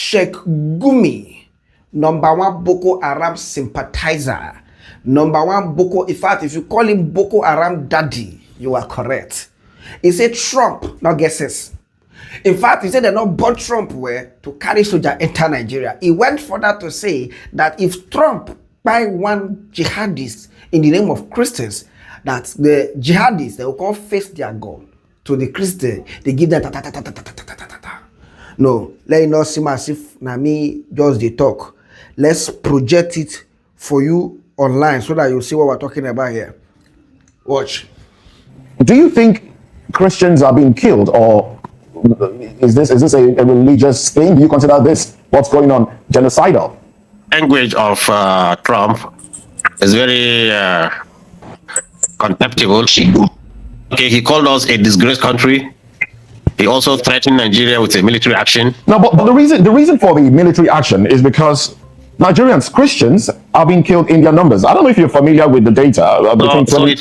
Sheikh Gumi, #1 Boko Haram sympathizer, #1 Boko, in fact, if you call him Boko Haram daddy, you are correct. He said Trump, not guesses. In fact, he said they're not born Trump were to carry soldier enter Nigeria. He went further to say that if Trump buy one jihadist in the name of Christians, that the jihadists, they will come face their gun to the Christian, they give them ta. No, let it not seem as if na me just the talk. Let's project it for you online so that you see what we're talking about here. Watch. Do you think Christians are being killed, or is this a religious thing? Do you consider this what's going on genocidal? Language of Trump is very contemptible. Okay, he called us a disgraced country. He also threatened Nigeria with a military action. No, but the reason for the military action is because Nigerians, Christians, are being killed in their numbers. I don't know if you're familiar with the data. So it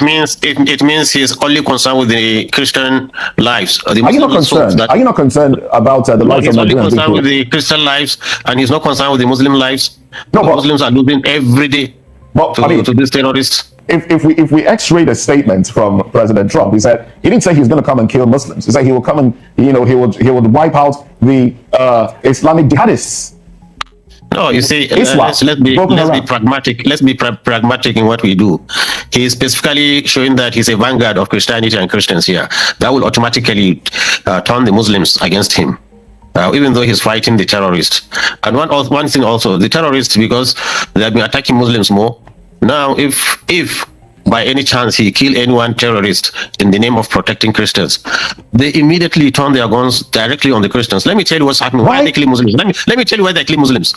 means he's only concerned with the Christian lives. Are you not concerned? Are you not concerned about the lives of Nigerians? He's only concerned with the Christian lives, and he's not concerned with the Muslim lives. No, but Muslims are losing every day to these terrorists. If we X-ray the statement from President Trump, he said he didn't say he's going to come and kill Muslims. He said he will come and he would wipe out the Islamic jihadists. No, you see, let's be pragmatic. Let's be pragmatic in what we do. He is specifically showing that he's a vanguard of Christianity and Christians here. That will automatically turn the Muslims against him, even though he's fighting the terrorists. And one thing also, the terrorists, because they have been attacking Muslims more. Now, if by any chance he kill anyone terrorist in the name of protecting Christians, they immediately turn their guns directly on the Christians. Let me tell you what's happening. Why they kill Muslims? Let me tell you why they kill Muslims.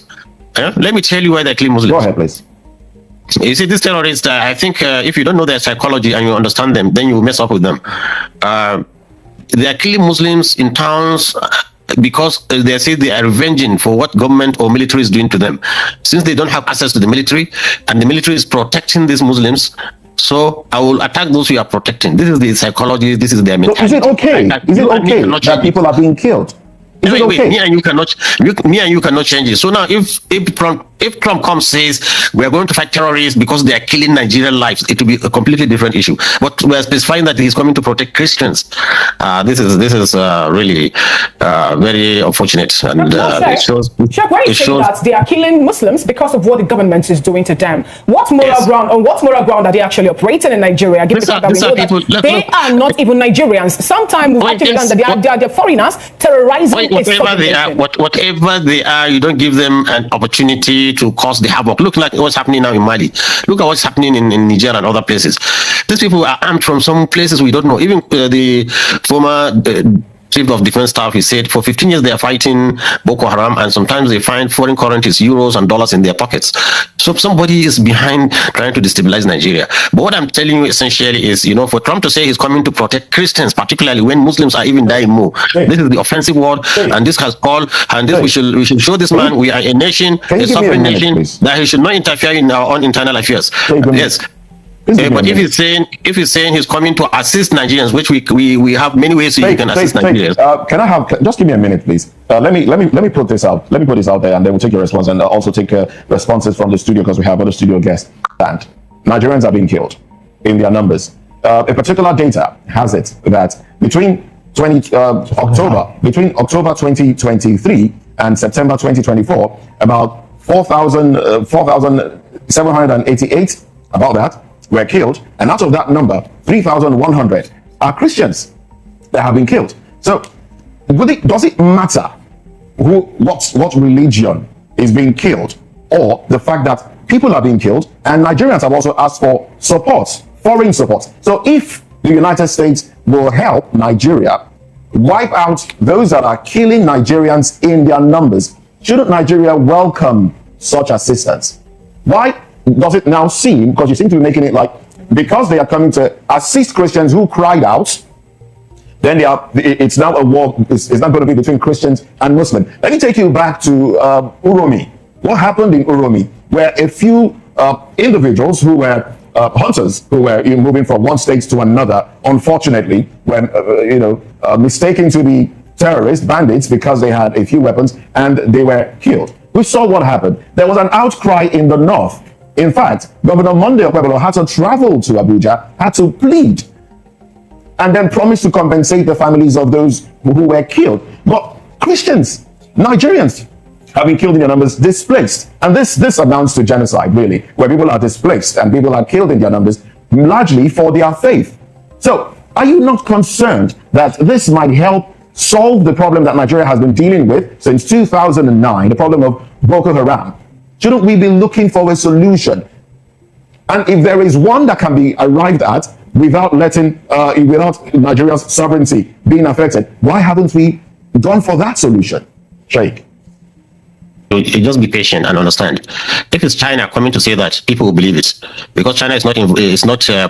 Let me tell you why they kill Muslims. Go ahead, please. You see, these terrorists, I think if you don't know their psychology and you understand them, then you mess up with them. They are killing Muslims in towns because they say they are revenging for what government or military is doing to them. Since they don't have access to the military, and the military is protecting these Muslims, so I will attack those who are protecting. This is the psychology. This is their mentality. So is it okay? Is it okay that people are being killed? Is it okay? Me and you cannot change it. So now, if Trump comes says we are going to fight terrorists because they are killing Nigerian lives, it will be a completely different issue. But we are specifying that he's coming to protect Christians. This is really very unfortunate, and it shows. Sheikh, why are you saying that they are killing Muslims because of what the government is doing to them? What moral ground? On what moral ground are they actually operating in Nigeria? Given the fact that we know that they are not even Nigerians. Sometimes we actually learn that they are foreigners terrorizing. Whatever they are, you don't give them an opportunity to cause the havoc. Look like what's happening now in Mali. Look at what's happening in Niger and other places. These people are armed from some places we don't know. Even the former Chief of Defense Staff, he said for 15 years they are fighting Boko Haram, and sometimes they find foreign currencies, euros and dollars in their pockets. So somebody is behind trying to destabilize Nigeria. But what I'm telling you essentially is, for Trump to say he's coming to protect Christians, particularly when Muslims are even dying more, this is the offensive word, and this has called, and this we should show this man we are a nation, a sovereign nation, that he should not interfere in our own internal affairs. Yes. But if he's saying he's coming to assist Nigerians, which we have many ways you can assist Nigerians. Can I have just give me a minute, please? Let me put this out. Let me put this out there, and then we'll take your response, and also take responses from the studio because we have other studio guests. And Nigerians are being killed in their numbers. A particular data has it that between October 2023 and September 2024, about 4,788 about that were killed, and out of that number, 3,100 are Christians that have been killed. So, does it matter what religion is being killed, or the fact that people are being killed, and Nigerians have also asked for support, foreign support? So, if the United States will help Nigeria wipe out those that are killing Nigerians in their numbers, shouldn't Nigeria welcome such assistance? Why does it now seem, because you seem to be making it like because they are coming to assist Christians who cried out, then it's now a war, it's not going to be between Christians and Muslims. Let me take you back to Uromi. What happened in Uromi, where a few individuals who were hunters, who were moving from one state to another, unfortunately, when mistaken to be terrorists, bandits, because they had a few weapons and they were killed. We saw what happened. There was an outcry in the north. In fact, Governor Monday Okpebholo had to travel to Abuja, had to plead, and then promise to compensate the families of those who were killed. But Christians, Nigerians, have been killed in their numbers, displaced. And this amounts to genocide, really, where people are displaced and people are killed in their numbers, largely for their faith. So, are you not concerned that this might help solve the problem that Nigeria has been dealing with since 2009, the problem of Boko Haram? Shouldn't we be looking for a solution? And if there is one that can be arrived at without without Nigeria's sovereignty being affected, why haven't we gone for that solution, Sheikh? You just be patient and understand. If it's China coming to say that, people will believe it, because China is not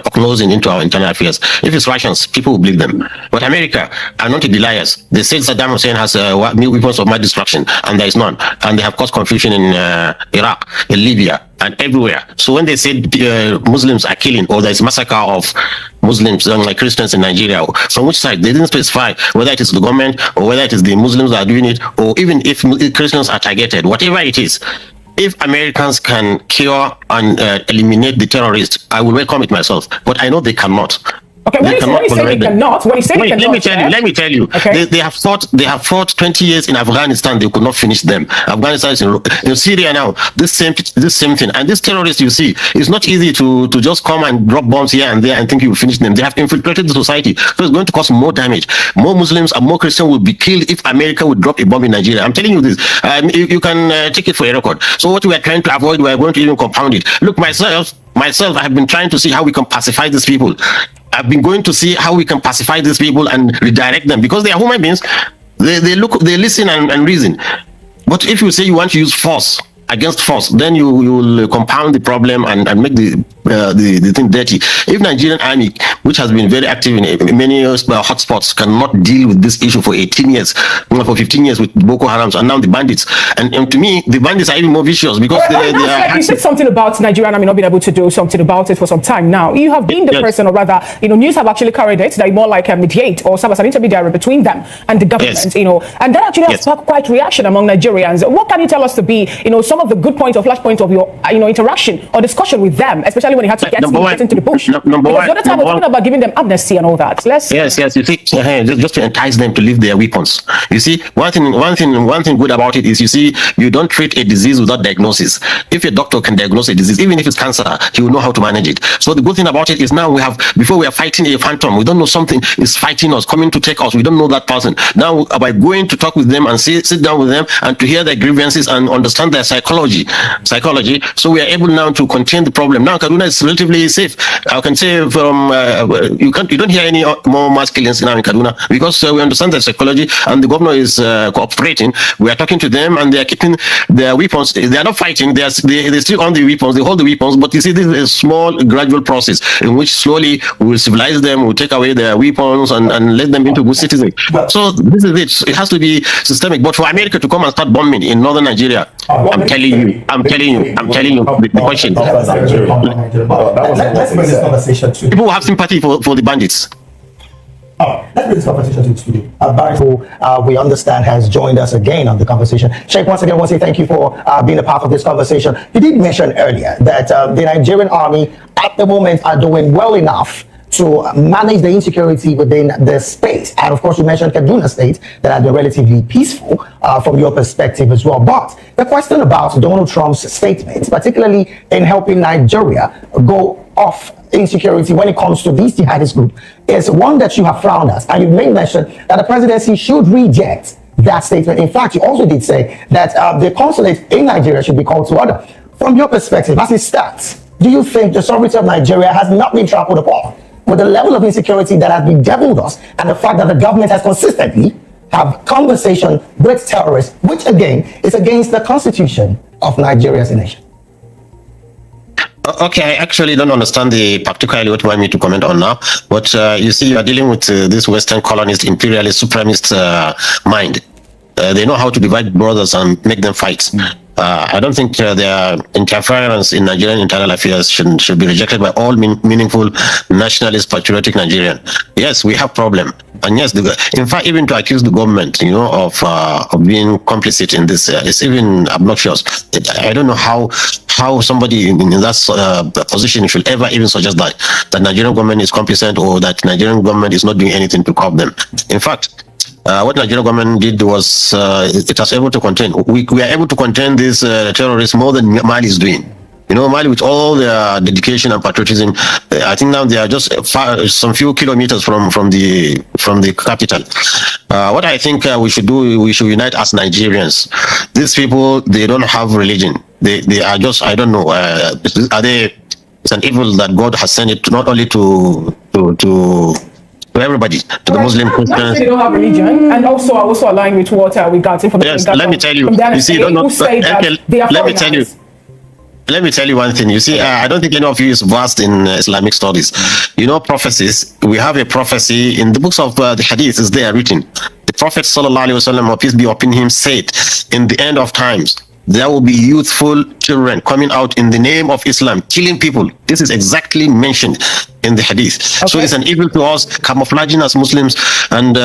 prognosing into our internal affairs. If it's Russians, people will believe them. But America are not the liars. They say Saddam Hussein has new weapons of mass destruction, and there is none. And they have caused confusion in Iraq, in Libya, and everywhere. So when they say Muslims are killing, or there's massacre of Muslims, like Christians in Nigeria, from which side? They didn't specify whether it is the government or whether it is the Muslims that are doing it, or even if Christians are targeted. Whatever it is, if Americans can cure and eliminate the terrorists, I will welcome it myself. But I know they cannot. Okay, when you say they cannot, let me tell you. Okay. They have fought 20 years in Afghanistan. They could not finish them. Afghanistan is in Syria now. This same thing. And these terrorists, you see, it's not easy to just come and drop bombs here and there and think you will finish them. They have infiltrated the society, so it's going to cause more damage. More Muslims and more Christians will be killed if America would drop a bomb in Nigeria. I'm telling you this. You can take it for a record. So what we are trying to avoid, we are going to even compound it. Look, myself, I have been trying to see how we can pacify these people. I've been going to see how we can pacify these people and redirect them, because they are human beings. They listen and reason. But if you say you want to use force against force, then you will compound the problem and make the thing dirty. If Nigerian army, which has been very active in many hotspots, cannot deal with this issue for 18 years, for 15 years with Boko Haram, and now the bandits, and to me, the bandits are even more vicious, because you said something about Nigerian army not being able to do something about it for some time now. You have been the person, or rather, news have actually carried it, that you more like a mediate or serve as an intermediary between them and the government, and that actually has sparked quite reaction among Nigerians. What can you tell us to be, some of the good points or flash points of your, interaction or discussion with them, especially when you had to get into the bush? Because the other time we're talking about giving them amnesty and all that. Yes. You see, just to entice them to leave their weapons. You see, one thing good about it is, you see, you don't treat a disease without diagnosis. If a doctor can diagnose a disease, even if it's cancer, he will know how to manage it. So the good thing about it is, now before we are fighting a phantom, we don't know something is fighting us, coming to take us. We don't know that person. Now, by going to talk with them and sit down with them and to hear their grievances and understand their psychology, so we are able now to contain the problem. Now Kaduna is relatively safe. I can say from you don't hear any more mass killings now in Kaduna, because we understand their psychology, and the governor is cooperating. We are talking to them, and they are keeping their weapons. They are not fighting. They still own the weapons. They hold the weapons. But you see, this is a small, gradual process in which slowly we will civilize them. We will take away their weapons and let them into good citizens. So this is it. It has to be systemic. But for America to come and start bombing in northern Nigeria, I'm telling you, the question. Let's bring this conversation to people who have sympathy for the bandits. Let's bring this conversation to the studio. Barry, who we understand has joined us again on the conversation. Sheikh, once again, I want to say thank you for being a part of this conversation. You did mention earlier that the Nigerian army at the moment are doing well enough to manage the insecurity within the space. And of course, you mentioned Kaduna State that has been relatively peaceful from your perspective as well. But the question about Donald Trump's statements, particularly in helping Nigeria go off insecurity when it comes to these jihadist groups, is one that you have frowned at. And you made mention that the presidency should reject that statement. In fact, you also did say that the consulate in Nigeria should be called to order. From your perspective, as it stands, do you think the sovereignty of Nigeria has not been trampled upon with the level of insecurity that has bedeviled us, and the fact that the government has consistently have conversation with terrorists, which again is against the constitution of Nigeria as a nation? Okay, I actually don't understand particularly what you want me to comment on now, but you see, you are dealing with this Western colonist, imperialist, supremacist mind. They know how to divide brothers and make them fight. I don't think their interference in Nigerian internal affairs should be rejected by all meaningful nationalist patriotic Nigerian. Yes, we have problem, and yes, in fact, even to accuse the government, of being complicit in this is even obnoxious. I don't know how somebody in that position should ever even suggest that Nigerian government is complicit or that Nigerian government is not doing anything to curb them. In fact, what Nigerian government did was it was able to contain. We are able to contain these terrorists more than Mali is doing. Mali, with all their dedication and patriotism, I think now they are just some few kilometers from the capital. What I think we should do, we should unite as Nigerians. These people, they don't have religion. They are just, I don't know, are they? It's an evil that God has sent it not only to everybody, to the Muslim Christians. They don't have religion, and also align with what we got information. Yes, let me tell you. You see, let me tell you one thing. You see, I don't think any of you is versed in Islamic studies. Prophecies. We have a prophecy in the books of the Hadith. Is there written? The Prophet sallallahu alaihi wasallam, peace be upon him, said, "In the end of times, there will be youthful children coming out in the name of Islam, killing people." This is exactly mentioned in the Hadith. Okay. So it's an evil to us, camouflaging as Muslims. And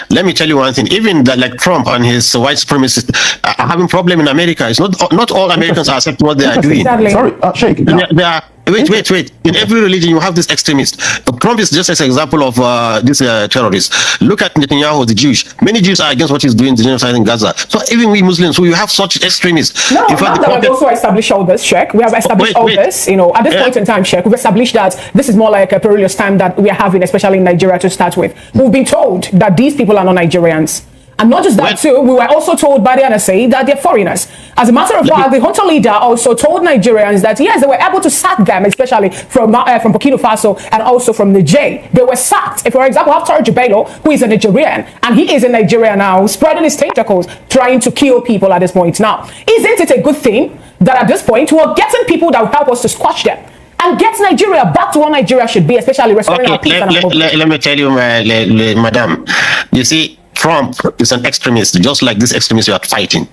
let me tell you one thing: even like Trump and his white supremacists are having problem in America. It's not all Americans are accepting what they are doing. Sorry, Sheikh. They are. Wait. In every religion, you have this extremist. Trump is just as an example of this terrorist. Look at Netanyahu, the Jewish. Many Jews are against what he's doing, the genocide in Gaza. So even we Muslims, who you have such extremists. No, in fact, we have also established all this, Sheikh. We have established this. At this point in time, Sheikh, we've established that this is more like a perilous time that we are having, especially in Nigeria to start with. We've been told that these people are not Nigerians. And not just that too, we were also told by the NSA that they're foreigners. As a matter of fact, the junta leader also told Nigerians that yes, they were able to sack them, especially from Burkina Faso and also from Niger. They were sacked. If, for example, Haftar Jabelo, who is a Nigerian, and he is in Nigeria now, spreading his tentacles, trying to kill people at this point. Now, isn't it a good thing that at this point we're getting people that will help us to squash them and get Nigeria back to what Nigeria should be, especially restoring our peace? Let me tell you, madam. You see, Trump is an extremist, just like this extremist you are fighting.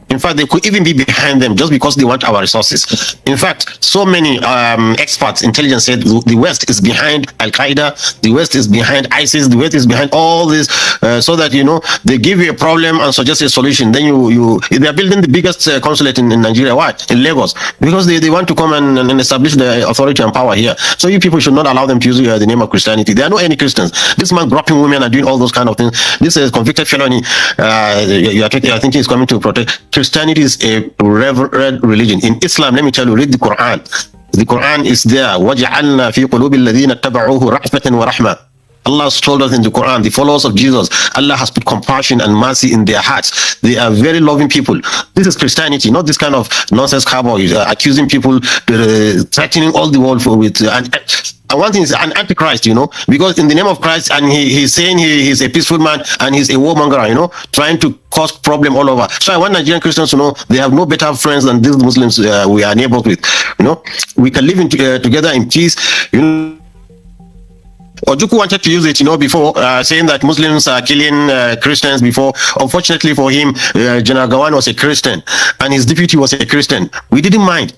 In fact, they could even be behind them just because they want our resources. In fact, so many experts, intelligence said the West is behind Al-Qaeda, the West is behind ISIS, the West is behind all this, so that, they give you a problem and suggest a solution. Then they are building the biggest consulate in Nigeria. Why? In Lagos. Because they want to come and establish the authority and power here. So you people should not allow them to use the name of Christianity. There are no any Christians. This man groping women and doing all those kind of things. This is convicted felony. I think he's coming to protect. Christianity is a reverend religion. In Islam, let me tell you, read the Quran. The Quran is there. وَجَعَلْنَا فِي قُلُوبِ الَّذِينَ اتَّبَعُوهُ رَحْمَةً وَرَحْمَةً. Allah has told us in the Quran, the followers of Jesus, Allah has put compassion and mercy in their hearts. They are very loving people. This is Christianity, not this kind of nonsense cowboys accusing people, threatening all the world with. And one thing is an antichrist, because in the name of Christ, and he's saying he's a peaceful man and he's a warmonger, trying to cause problem all over. So I want Nigerian Christians to know they have no better friends than these Muslims we are neighbors with. We can live together in peace. Ojukwu wanted to use it, before, saying that Muslims are killing Christians before. Unfortunately for him, General Gawan was a Christian and his deputy was a Christian. We didn't mind,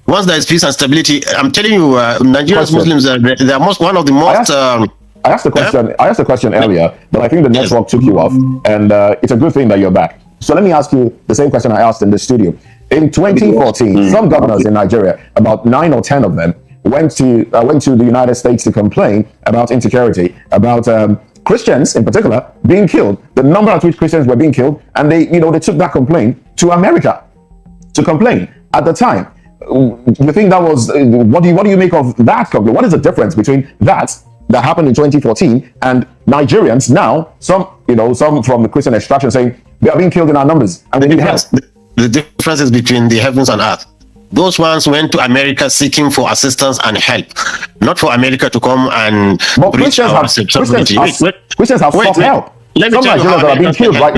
Once there is peace and stability, I'm telling you, Nigerian Muslims are one of the most. I asked the question earlier, but I think the network took you off, and it's a good thing that you're back. So let me ask you the same question I asked in the studio. In 2014, some governors in Nigeria, about 9 or 10 of them, went to the United States to complain about insecurity, about Christians in particular being killed, the number at which Christians were being killed, and they took that complaint to America to complain. At the time, you think that was what do you make of that complaint? What is the difference between that happened in 2014 and Nigerians now, some from the Christian extraction saying they are being killed in our numbers and we need help? The difference is between the heavens and earth. Those ones went to America seeking for assistance and help, not for America to come and preach our acceptability. Christians have sought help. Let me tell you how Americans can help.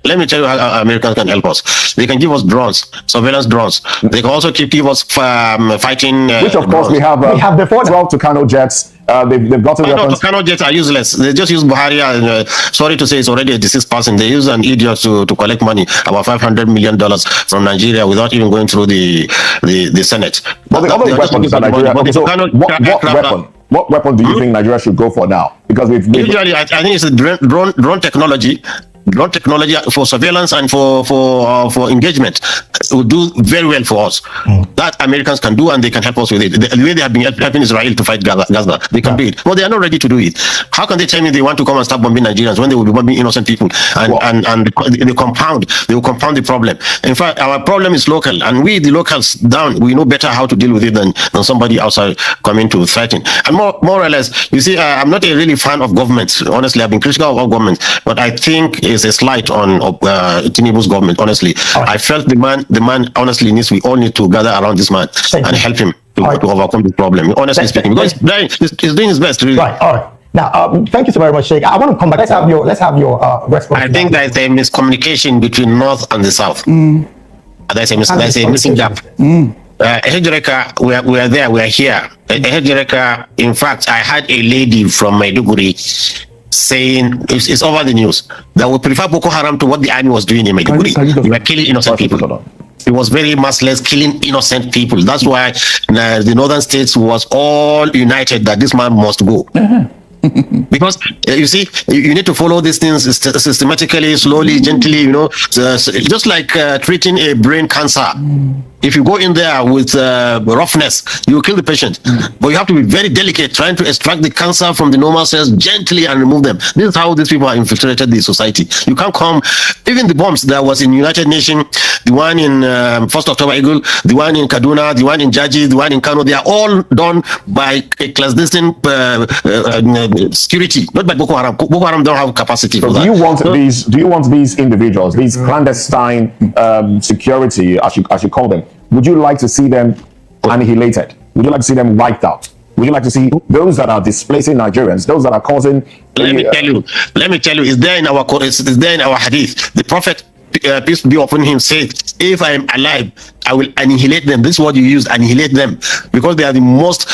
Let me tell you how Americans can help us. They can give us drones, surveillance drones. They can also give us fighting. Which of course we have before 12 Tucano jets, they've gotten weapons. Cannot jets are useless. They just use Buhari, and sorry to say, it's already a deceased person. They use an idiot to collect money, about $500 million from Nigeria, without even going through the Senate. But the other weapons that Nigeria. Okay, so what weapon do you think Nigeria should go for now? Because usually, I think it's a drone technology. Drone technology for surveillance and for engagement will do very well for us. That Americans can do, and they can help us with it. The way they have been helping Israel to fight Gaza, they can do it. But they are not ready to do it. How can they tell me they want to come and start bombing Nigerians when they will be bombing innocent people? And they will compound the problem. In fact, our problem is local, and we, the locals down, we know better how to deal with it than somebody outside coming to threaten. And more or less, you see, I'm not a really fan of government. Honestly, I've been critical of all governments, but I think it's a slight on Tinubu's government. Honestly, I felt the man honestly we all need to gather around this man and help him to overcome the problem. Honestly speaking, because he's doing his best. Really. Right. All right. Now, thank you so very much, Sheikh. I want to come back. Let's have your response. I think there is a miscommunication between North and the South. There's a missing gap. Hejreka, we are there. We are here. Hejreka. In fact, I had a lady from Maiduguri saying it's over the news that we prefer Boko Haram to what the army was doing in Maiduguri. They were killing innocent people. It was very merciless, killing innocent people. That's why the northern states was all united that this man must go. Because you see, you need to follow these things systematically, slowly, gently, just like treating a brain cancer. If you go in there with roughness, you will kill the patient. But you have to be very delicate, trying to extract the cancer from the normal cells gently and remove them. This is how these people are infiltrated the society. You can't come, even the bombs that was in United Nations, the one in 1st October Eagle, the one in Kaduna, the one in Jaji, the one in Kano, they are all done by a clandestine security, not by Boko Haram. Boko Haram don't have capacity for that. Do you want these individuals, these clandestine security, as you call them? Would you like to see them annihilated? Would you like to see them wiped out? Would you like to see those that are displacing Nigerians, those that are causing? Let me tell you, it's there in our hadith. The Prophet, peace be upon him, said, if I am alive, I will annihilate them. This is what you use, annihilate them, because they are the most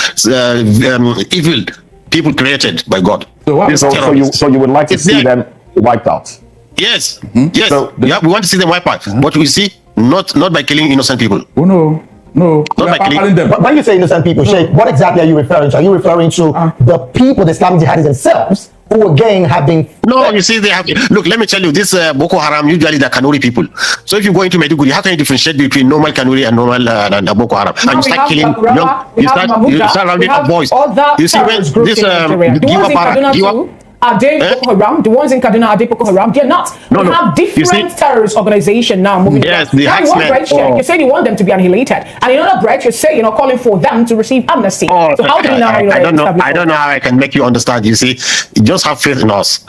evil people created by God. So you would like to see them wiped out? Yes. Yes. We want to see them wiped out. But we see not by killing innocent people. Oh no. Not by killing them. But when you say innocent people, Sheikh, what exactly are you referring to? Are you referring to the people, the Islamic jihadis themselves, who again have been? No, you see, they have. Look, let me tell you, this Boko Haram, usually they're Kanuri people. So if you go into Maiduguri, how can you differentiate between normal Kanuri and normal and Boko Haram? And you start killing you start rounding up boys. You see, when this are they Boko Haram? The ones in Kaduna, are they Boko Haram? They're not. We have different terrorist organization now moving. Yes, the you say you want them to be annihilated, and in another breath you say calling for them to receive amnesty. So how do you now? I don't know how I can make you understand. You see, you just have faith in us.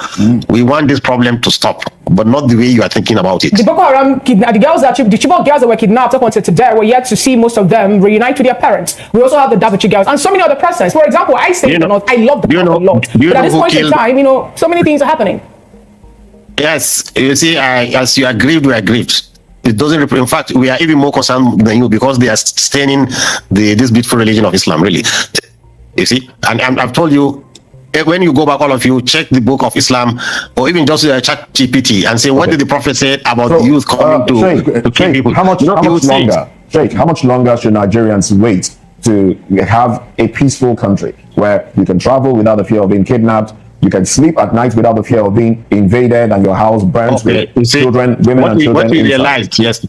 We want this problem to stop, but not the way you are thinking about it. The Boko Haram the Chibok girls that were kidnapped up until today, we're yet to see most of them reunite with their parents. We also have the Davichi girls and so many other persons. For example, I say I love the Lord, but at this point in time, so many things are happening. Yes, you see, as you are grieved, we are grieved. It doesn't. In fact, we are even more concerned than you because they are staining this beautiful religion of Islam. Really, you see, and I've told you. When you go back, all of you, check the book of Islam or even just chat GPT and say, what did the Prophet say about the youth coming to kill people? How much longer, Sheikh, how much longer should Nigerians wait to have a peaceful country where you can travel without the fear of being kidnapped, you can sleep at night without the fear of being invaded and your house burnt with children, women and children?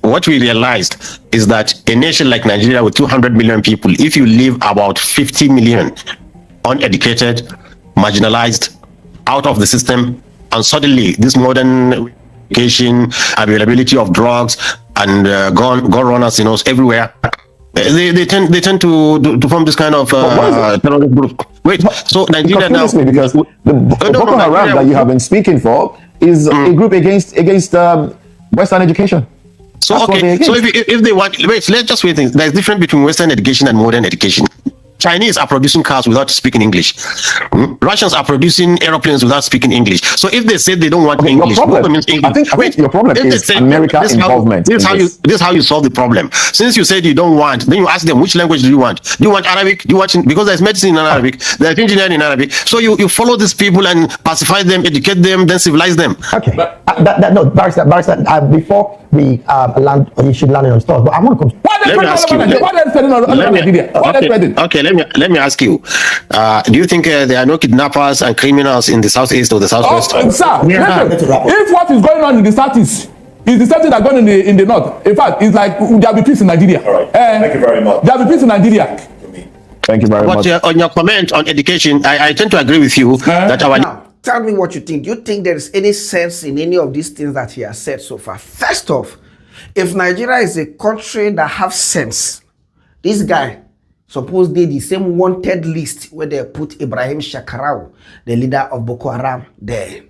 What we realized is that a nation like Nigeria with 200 million people, if you leave about 50 million uneducated, marginalized, out of the system, and suddenly this modern education, availability of drugs and gun runners, everywhere, they tend to form this kind of terrorist group. Wait, so Nigeria now, because the Boko Haram that you have been speaking for is a group against Western education. So if they want, let's just wait. There's difference between Western education and modern education. Chinese are producing cars without speaking English. Russians are producing aeroplanes without speaking English. So if they say they don't want English, your problem, means English. I think your problem is America involvement. This is how you solve the problem. Since you said you don't want, then you ask them, which language do you want? Do you want Arabic? Do you want, because there's medicine in Arabic, there's engineering in Arabic. So you follow these people and pacify them, educate them, then civilize them. Okay. No, Barrister, before we land, you should land on your thoughts. But I want to come. Okay, let me ask you. Do you think there are no kidnappers and criminals in the southeast or the southwest? Sir, if what is going on in the southeast is the same thing that's going on in the north, in fact, it's like there'll be peace in Nigeria. All right. Thank you very much. There'll be peace in Nigeria. Thank you very much. But on your comment on education, I tend to agree with you that our... Now, tell me what you think. Do you think there is any sense in any of these things that he has said so far? First off, if Nigeria is a country that have sense, this guy suppose they the same wanted list where they put Ibrahim Shakarau, the leader of Boko Haram, there.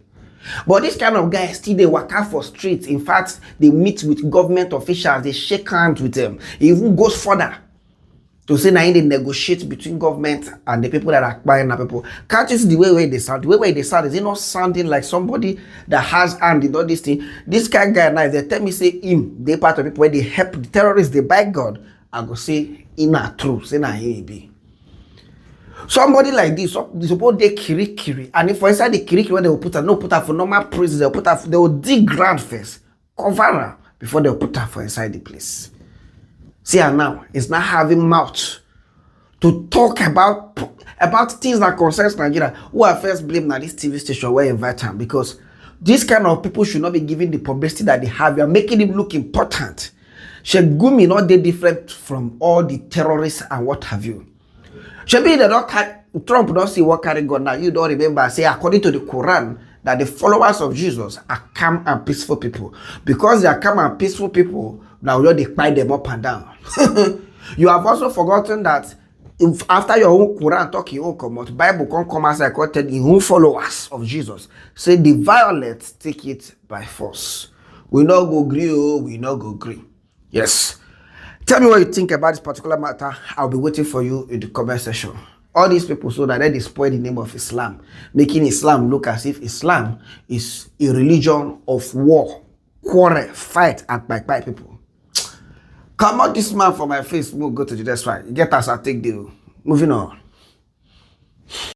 But this kind of guy still they work out for streets. In fact, they meet with government officials, they shake hands with them. He even goes further to say now they negotiate between government and the people that are buying the people. Can't you see the way they sound? The way they sound is not sounding like somebody that has hand in all this thing. This kind of guy now, if they tell me say him, they part of people where they help the terrorists, they buy God, I go say in a true, say na him be. Somebody like this, they suppose they kiri, and if for inside the kiri where they will put her for normal prison, they will dig ground first, cover her before they will put her for inside the place. See her now, it's not having mouth to talk about things that concerns Nigeria. Who are first blamed now this TV station where invite him, because this kind of people should not be given the publicity that they have. You are making him look important. Sheikh Gumi not they different from all the terrorists and what have you. Shebi they don't Trump don't see what carry gun now. You don't remember say according to the Quran that the followers of Jesus are calm and peaceful people. Because they are calm and peaceful people, now they fight them up and down. You have also forgotten that if after your own Quran talk your own comment, Bible can come as I quoted the own followers of Jesus. Say the violent take it by force. We not go agree, we not go agree. Yes. Tell me what you think about this particular matter. I'll be waiting for you in the comment section. All these people so that they spoil the name of Islam, making Islam look as if Islam is a religion of war, quarrel, fight, and by people. Come on, this man for my Facebook, go to the next one. Get us, I'll take the moving on.